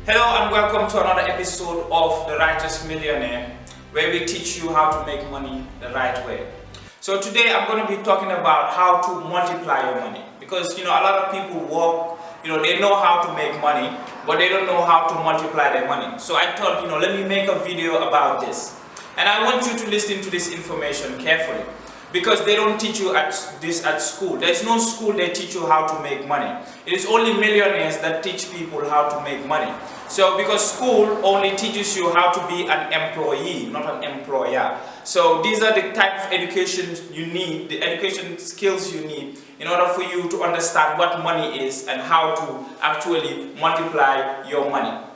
Hello and welcome to another episode of The Righteous Millionaire, where we teach you how to make money the right way. So today I'm going to be talking about how to multiply your money, because a lot of people work, they know how to make money, but they don't know how to multiply their money. So I thought, let me make a video about this. And I want you to listen to this information carefully, because they don't teach you this at school. There's no school they teach you how to make money. It is only millionaires that teach people how to make money. So because school only teaches you how to be an employee, not an employer. So these are the type of education you need, the education skills you need in order for you to understand what money is and how to actually multiply your money.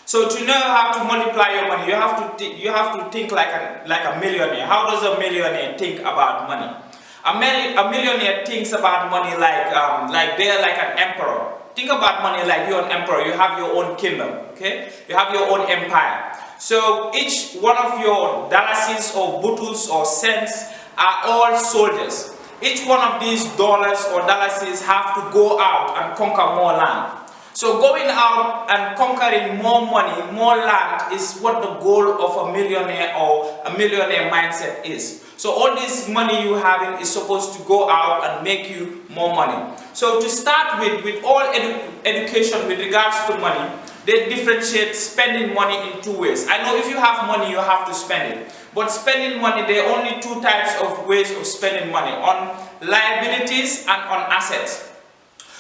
So to know how to multiply your money, you have to think like a millionaire. How does a millionaire think about money? A millionaire thinks about money like they're like an emperor. Think about money like you're an emperor. You have your own kingdom, okay? You have your own empire. So each one of your dollars or butus or cents are all soldiers. Each one of these dollars or dollars have to go out and conquer more land. So going out and conquering more money, more land is what the goal of a millionaire or a millionaire mindset is. So all this money you having is supposed to go out and make you more money. So to start with all education with regards to money, they differentiate spending money in two ways. I know if you have money, you have to spend it. But spending money, there are only two types of ways of spending money: on liabilities and on assets.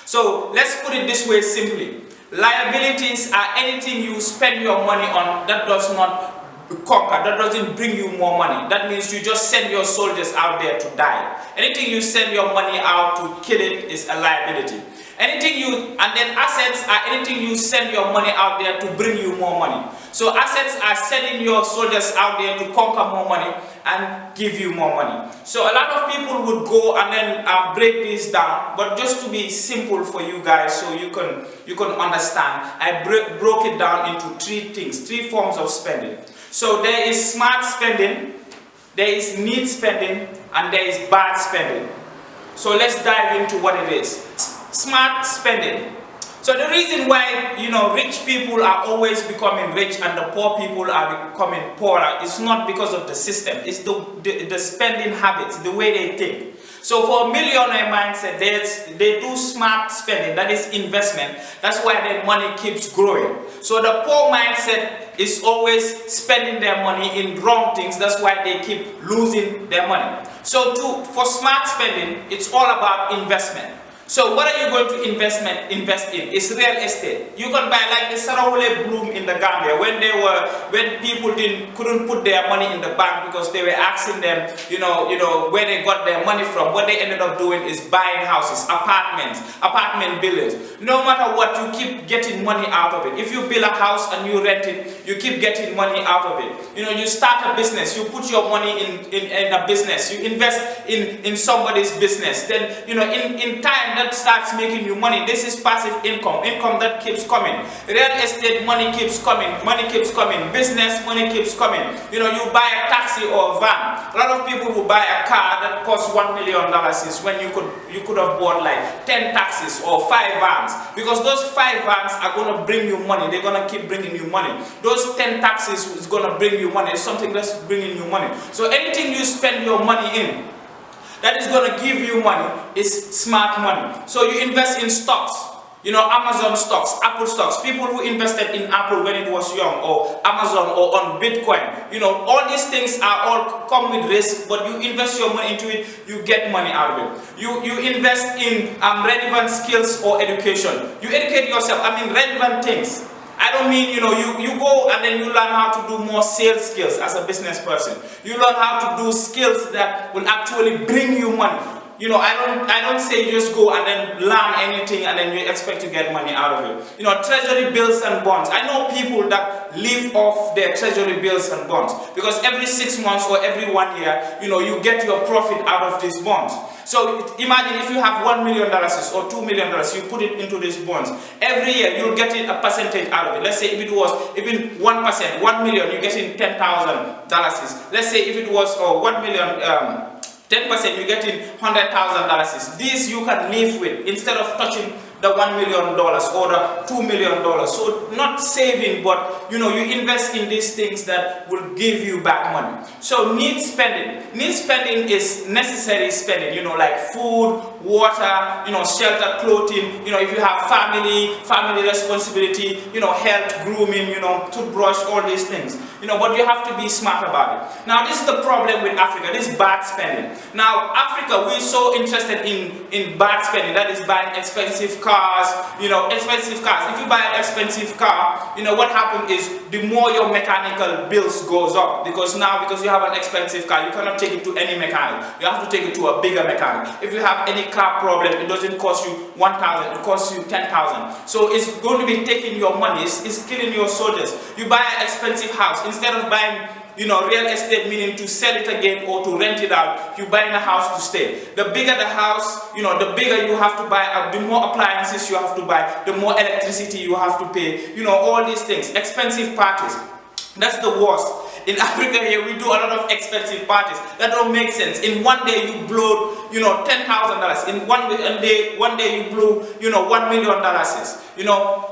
So let's put it this way simply. Liabilities are anything you spend your money on that does not conquer, that doesn't bring you more money. That means you just send your soldiers out there to die. Anything you send your money out to kill it is a liability. And then assets are anything you send your money out there to bring you more money. So assets are sending your soldiers out there to conquer more money and give you more money. So a lot of people would go and then break this down, but just to be simple for you guys so you can understand, I broke it down into three forms of spending. So there is smart spending, there is need spending, and there is bad spending. So let's dive into what it is. Smart spending. So the reason why rich people are always becoming rich and the poor people are becoming poorer is not because of the system. It's the spending habits, the way they think. So for a millionaire mindset, they do smart spending, that is investment. That's why their money keeps growing. So the poor mindset is always spending their money in wrong things. That's why they keep losing their money. So for smart spending, it's all about investment. So what are you going to invest in? It's real estate. You can buy like the Sarawale Bloom in the Gambia when people couldn't put their money in the bank because they were asking them, where they got their money from. What they ended up doing is buying houses, apartment buildings. No matter what, you keep getting money out of it. If you build a house and you rent it, you keep getting money out of it. You start a business, you put your money in a business, you invest in somebody's business. Then in time that starts making you money. This is passive income that keeps coming. Real estate, money keeps coming, business, money keeps coming. You buy a taxi or a van. A lot of people who buy a car that costs $1 million is when you could have bought like 10 taxis or 5 vans, because those 5 vans are going to bring you money. They're going to keep bringing you money. Those 10 taxis is going to bring you money. It's something that's bringing you money. So anything you spend your money in that is going to give you money is smart money. So you invest in stocks, Amazon stocks, Apple stocks. People who invested in Apple when it was young, or Amazon, or on Bitcoin. All these things come with risk, but you invest your money into it, you get money out of it. You invest in relevant skills or education. You educate yourself, relevant things. I don't mean, you go and then you learn how to do more sales skills as a business person. You learn how to do skills that will actually bring you money. I don't say just go and then learn anything and then you expect to get money out of it. Treasury bills and bonds. I know people that live off their treasury bills and bonds, because every 6 months or every 1 year, you get your profit out of these bonds. So imagine if you have $1 million or $2 million, you put it into these bonds. Every year you'll get a percentage out of it. Let's say if it was even 1%, 1 million, you're getting $10,000. Let's say if it was 1 million, 10%, you're getting $100,000. This you can live with instead of touching the $1 million or the $2 million. So not saving, but you invest in these things that will give you back money. So need spending. Need spending is necessary spending, like food, water, shelter, clothing, if you have family responsibility, health, grooming, toothbrush, all these things. But you have to be smart about it. Now this is the problem with Africa, this bad spending. Now Africa, we're so interested in bad spending, that is buying expensive cars, expensive cars. If you buy an expensive car, what happens is the more your mechanical bills goes up, because you have an expensive car, you cannot take it to any mechanic. You have to take it to a bigger mechanic. If you have any car problem, it doesn't cost you 1,000, it costs you 10,000. So it's going to be taking your money, it's killing your soldiers. You buy an expensive house, instead of buying real estate, meaning to sell it again or to rent it out, you buy a house to stay. The bigger the house, the bigger you have to buy, the more appliances you have to buy, the more electricity you have to pay, all these things. Expensive parties. That's the worst. In Africa here, we do a lot of expensive parties that don't make sense. In one day you blow, $10,000. In one day you blow, $1 million.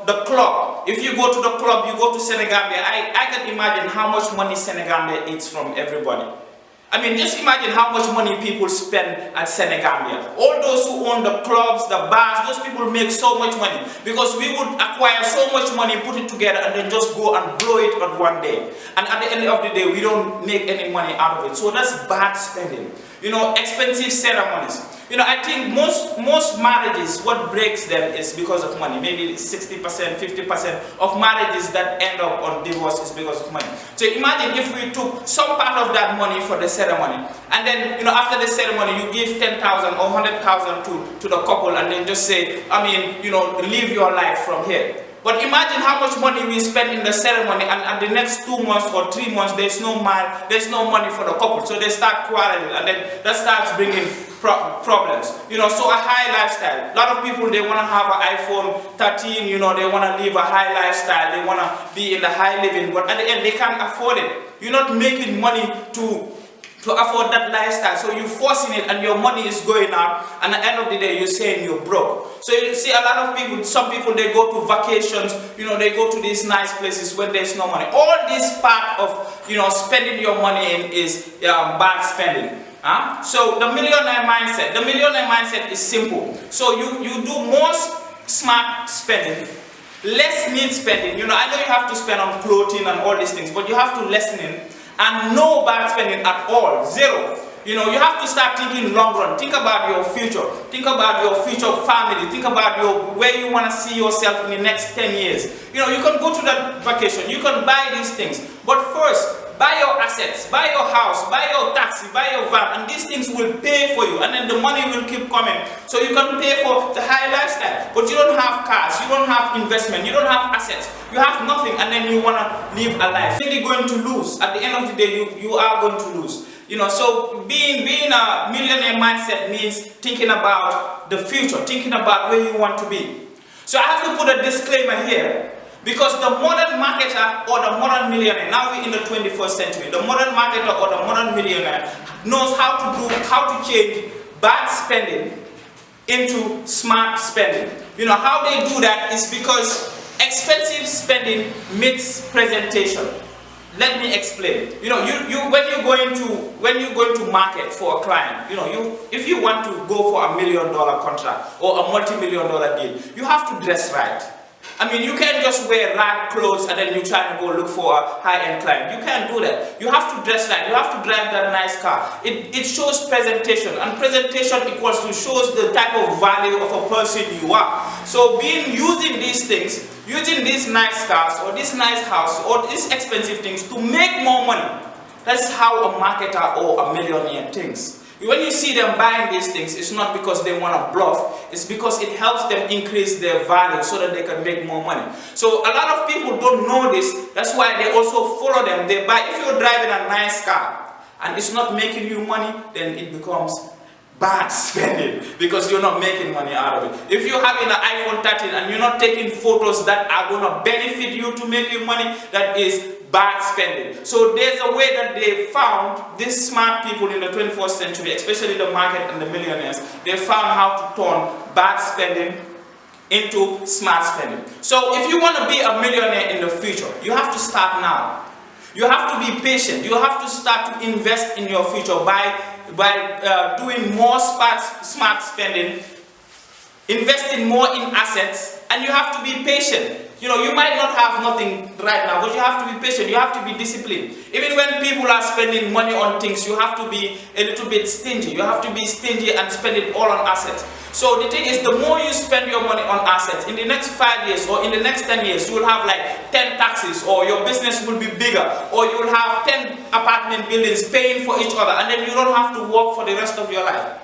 The club. If you go to the club, you go to Senegambia. I can imagine how much money Senegambia eats from everybody. I mean, just imagine how much money people spend at Senegambia. All those who own the clubs, the bars, those people make so much money, because we would acquire so much money, put it together, and then just go and blow it on one day. And at the end of the day, we don't make any money out of it. So that's bad spending. Expensive ceremonies. I think most marriages, what breaks them is because of money. Maybe 60%, 50% of marriages that end up on divorce is because of money. So imagine if we took some part of that money for the ceremony, and then after the ceremony you give 10,000 or 100,000 to the couple, and then just say, live your life from here. But imagine how much money we spend in the ceremony, and the next 2 months or 3 months there's no money for the couple. So they start quarreling, and then that starts bringing problems. So a high lifestyle. A lot of people, they want to have an iPhone 13, they want to live a high lifestyle, they want to be in the high living, but at the end they can't afford it. You're not making money to afford that lifestyle, so you're forcing it and your money is going out, and at the end of the day you're saying you're broke. So you see a lot of people, some people, they go to vacations, they go to these nice places when there's no money. All this part of spending your money in is bad spending. So the millionaire mindset is simple. So you do more smart spending, less need spending. I know you have to spend on clothing and all these things, but you have to lessen it. And no bad spending at all, zero. You have to start thinking long run. Think about your future. Think about your future family. Think about where you want to see yourself in the next 10 years. You can go to that vacation. You can buy these things. But first, buy your assets, buy your house, buy your taxi, buy your van, and these things will pay for you, and then the money will keep coming. So you can pay for the high lifestyle, but you don't have cars, you don't have investment, you don't have assets, you have nothing, and then you want to live a life. You're really going to lose. At the end of the day, you are going to lose. So being a millionaire mindset means thinking about the future, thinking about where you want to be. So I have to put a disclaimer here. Because the modern marketer or the modern millionaire, now we're in the 21st century, the modern marketer or the modern millionaire knows how to change bad spending into smart spending. How they do that is because expensive spending meets presentation. Let me explain. When you're going to market for a client, if you want to go for $1 million contract or a multi-million-dollar deal, you have to dress right. You can't just wear rag clothes and then you try to go look for a high-end client. You can't do that. You have to dress right. You have to drive that nice car. It shows presentation, and presentation equals to shows the type of value of a person you are. So using these things, using these nice cars or this nice house or these expensive things to make more money. That's how a marketer or a millionaire thinks. When you see them buying these things, it's not because they want to bluff, it's because it helps them increase their value so that they can make more money. So a lot of people don't know this, that's why they also follow them. They buy, if you're driving a nice car and it's not making you money, then it becomes bad spending because you're not making money out of it. If you're having an iPhone 13 and you're not taking photos that are going to benefit you to make you money, that is bad spending. So there's a way that they found, these smart people in the 21st century, especially the market and the millionaires, they found how to turn bad spending into smart spending. So if you want to be a millionaire in the future, you have to start now. You have to be patient. You have to start to invest in your future by doing more smart spending, investing more in assets, and you have to be patient. You know, you might not have nothing right now, but you have to be patient. You have to be disciplined. Even when people are spending money on things, you have to be a little bit stingy. You have to be stingy and spend it all on assets. So the thing is, the more you spend your money on assets, in the next 5 years or in the next 10 years, you will have like 10 taxis, or your business will be bigger, or you will have 10 apartment buildings paying for each other, and then you don't have to work for the rest of your life.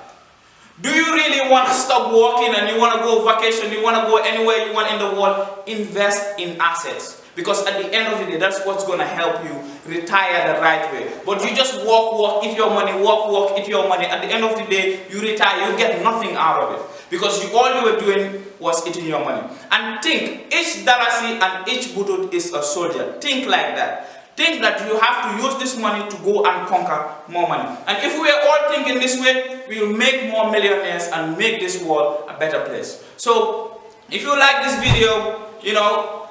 Do you really want to stop working and you want to go vacation, you want to go anywhere you want in the world? Invest in assets. Because at the end of the day, that's what's going to help you retire the right way. But you just work, eat your money, work, eat your money. At the end of the day, you retire, you get nothing out of it. Because all you were doing was eating your money. And think, each Dalasi and each Butut is a soldier. Think like that. Think that you have to use this money to go and conquer more money. And if we are all thinking this way, we will make more millionaires and make this world a better place. So, if you like this video, you know,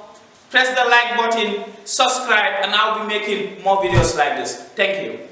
press the like button, subscribe, and I'll be making more videos like this. Thank you.